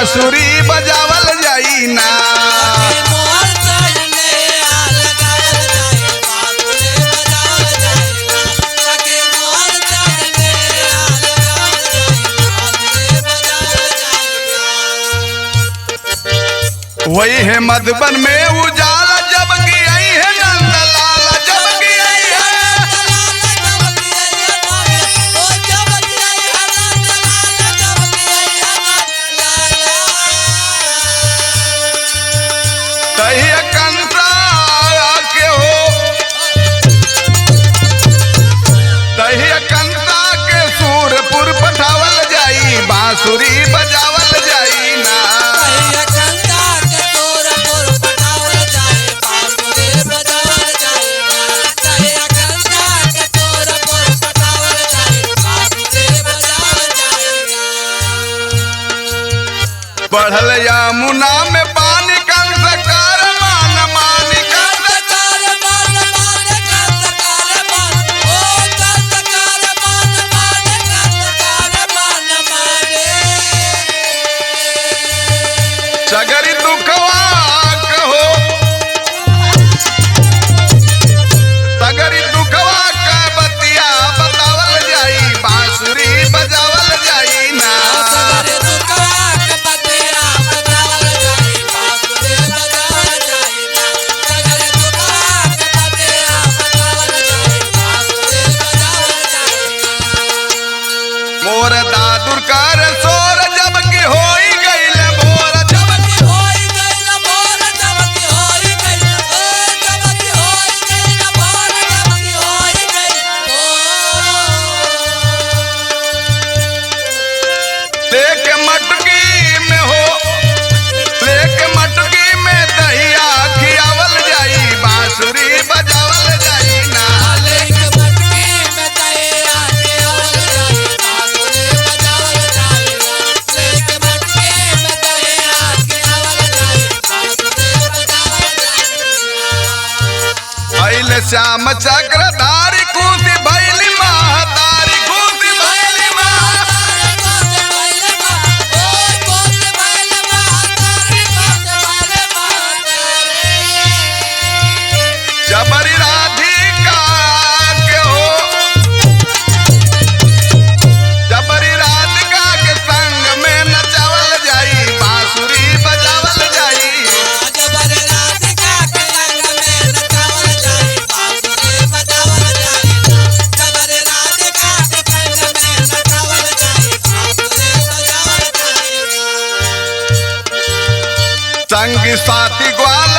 बांसुरी बजावल जाई ना। वही है मधुबन में उजाला जब की आई है नंदलाला जब की आई है। तहिया कंसा के हो, तहिया कंसा के सूरपुर पठावल जाई बांसुरी बजावल जाई ना। बढ़ल यमुना में पानी कंसकार मान मानी कंसकार मान मानी कंसकार मान ओ कंसकार मान मानी कंसकार मान मानी। सगरी दुखवा कहो, सगरी दुखवा का बतिया बतावल जाई बांसुरी बजावल जाई ना। मोर दादुर कर सोर जब की होई गईल मोर जब की होई गईल मोर जब की होई गईल ओ जब की होई गईल मोर जब की होई गईल लेके मटकी में हो, लेके मटकी में दहिया खियावल जाई बांसुरी बजावल जाई ना। श्याम चक्रधारी कूदी भैली महातारी कूदी भैली जबरी राधिका के हो, जबरी राधिका के संग में नचावल जाई बांसुरी बजावल जाई। संगी साथी ग्वाल